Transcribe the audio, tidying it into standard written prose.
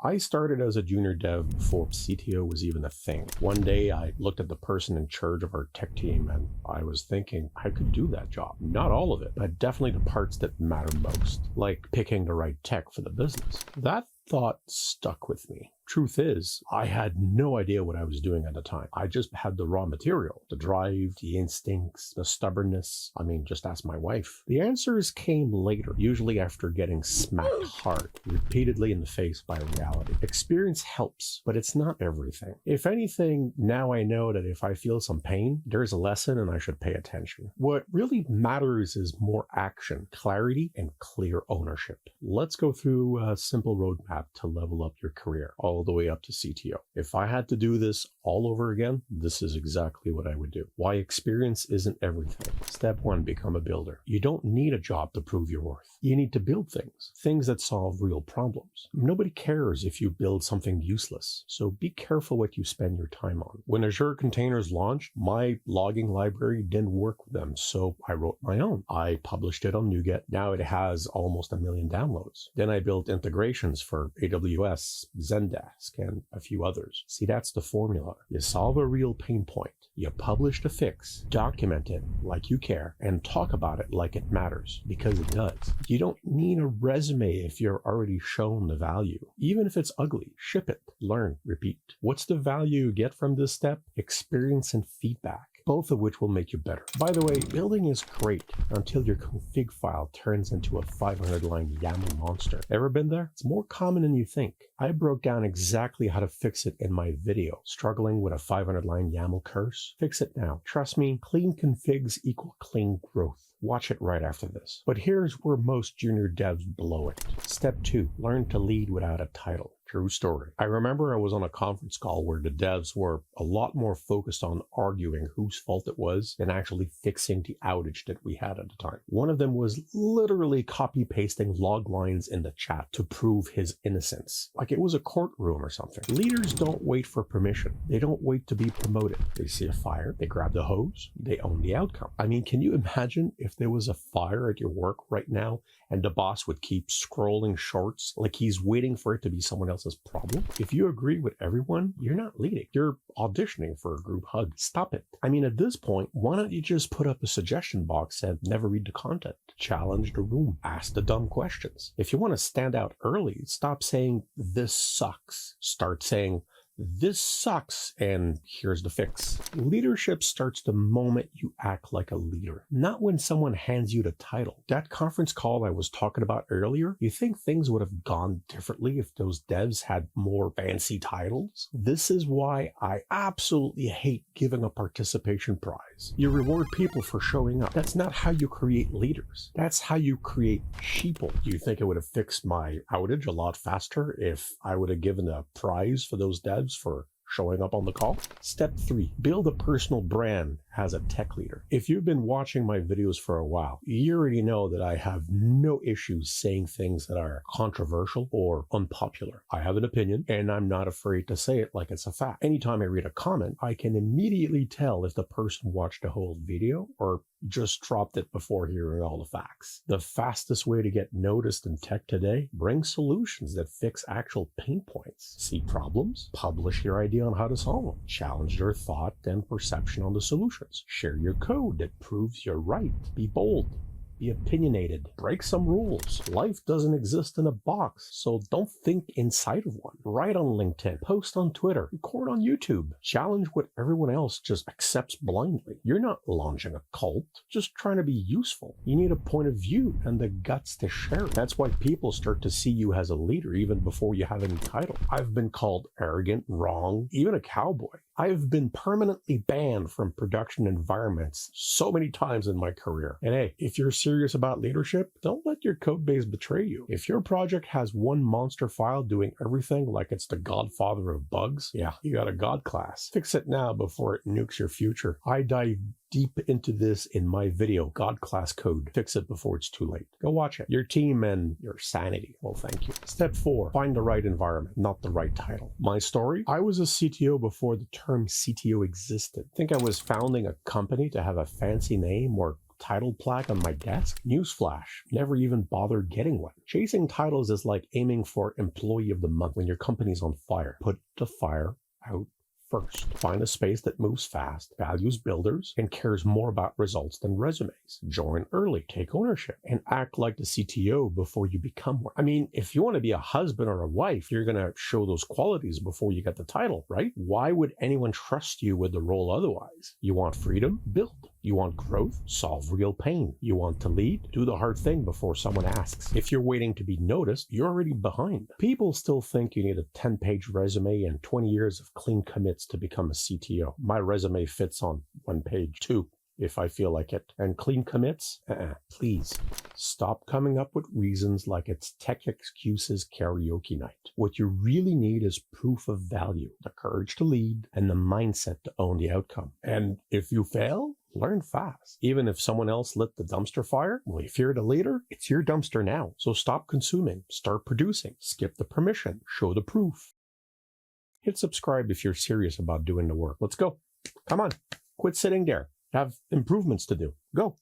I started as a junior dev before CTO was even a thing. One day I looked at the person in charge of our tech team and I was thinking I could do that job. Not all of it, but definitely the parts that matter most, like picking the right tech for the business. That thought stuck with me. Truth is, I had no idea what I was doing at the time. I just had the raw material, the drive, the instincts, the stubbornness. I mean, just ask my wife. The answers came later, usually after getting smacked hard, repeatedly in the face by reality. Experience helps, but it's not everything. If anything, now I know that if I feel some pain, there's a lesson and I should pay attention. What really matters is more action, clarity, and clear ownership. Let's go through a simple roadmap to level up your career, all the way up to CTO. If I had to do this all over again, this is exactly what I would do. Why experience isn't everything. Step 1, become a builder. You don't need a job to prove your worth. You need to build things that solve real problems. Nobody cares if you build something useless, so be careful what you spend your time on. When Azure Containers launched, my logging library didn't work with them, so I wrote my own. I published it on NuGet. Now it has almost 1 million downloads. Then I built integrations for AWS, Zendesk, and a few others. See, that's the formula. You solve a real pain point. You publish the fix, document it like you care, and talk about it like it matters, because it does. You don't need a resume if you're already shown the value. Even if it's ugly, ship it, learn, repeat. What's the value you get from this step? Experience and feedback, both of which will make you better. By the way, building is great until your config file turns into a 500-line YAML monster. Ever been there? It's more common than you think. I broke down exactly how to fix it in my video. Struggling with a 500-line YAML curse? Fix it now. Trust me, clean configs equal clean growth. Watch it right after this. But here's where most junior devs blow it. Step 2, learn to lead without a title. True story. I remember I was on a conference call where the devs were a lot more focused on arguing whose fault it was than actually fixing the outage that we had at the time. One of them was literally copy-pasting log lines in the chat to prove his innocence. Like it was a courtroom or something. Leaders don't wait for permission. They don't wait to be promoted. They see a fire, they grab the hose, they own the outcome. I mean, can you imagine if there was a fire at your work right now and the boss would keep scrolling shorts like he's waiting for it to be someone else's problem? If you agree with everyone, you're not leading. You're auditioning for a group hug. Stop it. I mean, at this point, why don't you just put up a suggestion box and never read the content? Challenge the room. Ask the dumb questions. If you want to stand out early, stop saying, "This sucks." Start saying, "This sucks, and here's the fix." Leadership starts the moment you act like a leader, not when someone hands you the title. That conference call I was talking about earlier, you think things would have gone differently if those devs had more fancy titles? This is why I absolutely hate giving a participation prize. You reward people for showing up. That's not how you create leaders. That's how you create sheeple. Do you think it would have fixed my outage a lot faster if I would have given a prize for those devs for showing up on the call? Step 3, build a personal brand as a tech leader. If you've been watching my videos for a while, you already know that I have no issues saying things that are controversial or unpopular. I have an opinion, and I'm not afraid to say it like it's a fact. Anytime I read a comment, I can immediately tell if the person watched the whole video or just dropped it before hearing all the facts. The fastest way to get noticed in tech today, bring solutions that fix actual pain points. See problems, publish your idea on how to solve them. Challenge their thought and perception on the solutions. Share your code that proves you're right. Be bold. Be opinionated. Break some rules. Life doesn't exist in a box, so don't think inside of one. Write on LinkedIn, post on Twitter, record on YouTube. Challenge what everyone else just accepts blindly. You're not launching a cult, just trying to be useful. You need a point of view and the guts to share it. That's why people start to see you as a leader even before you have any title. I've been called arrogant, wrong, even a cowboy. I've been permanently banned from production environments so many times in my career. And hey, if you're serious about leadership, don't let your code base betray you. If your project has one monster file doing everything like it's the godfather of bugs, yeah, you got a god class. Fix it now before it nukes your future. I dive deep into this in my video, God Class Code. Fix it before it's too late. Go watch it. Your team and your sanity. Well, thank you. Step 4, find the right environment, not the right title. My story? I was a CTO before the term CTO existed. I think I was founding a company to have a fancy name or title plaque on my desk? Newsflash, never even bothered getting one. Chasing titles is like aiming for Employee of the Month when your company's on fire. Put the fire out first. Find a space that moves fast, values builders, and cares more about results than resumes. Join early, take ownership, and act like the CTO before you become one. I mean, if you want to be a husband or a wife, you're going to show those qualities before you get the title, right? Why would anyone trust you with the role otherwise? You want freedom? Build. You want growth? Solve real pain. You want to lead? Do the hard thing before someone asks. If you're waiting to be noticed, you're already behind. People still think you need a 10-page resume and 20 years of clean commits to become a CTO. My resume fits on one page, two, if I feel like it. And clean commits? Please, stop coming up with reasons like it's tech excuses karaoke night. What you really need is proof of value, the courage to lead, and the mindset to own the outcome. And if you fail, learn fast. Even if someone else lit the dumpster fire, well, if you're the leader, it's your dumpster now. So stop consuming, start producing, skip the permission, show the proof. Hit subscribe if you're serious about doing the work. Let's go. Come on, quit sitting there. Have improvements to do. Go.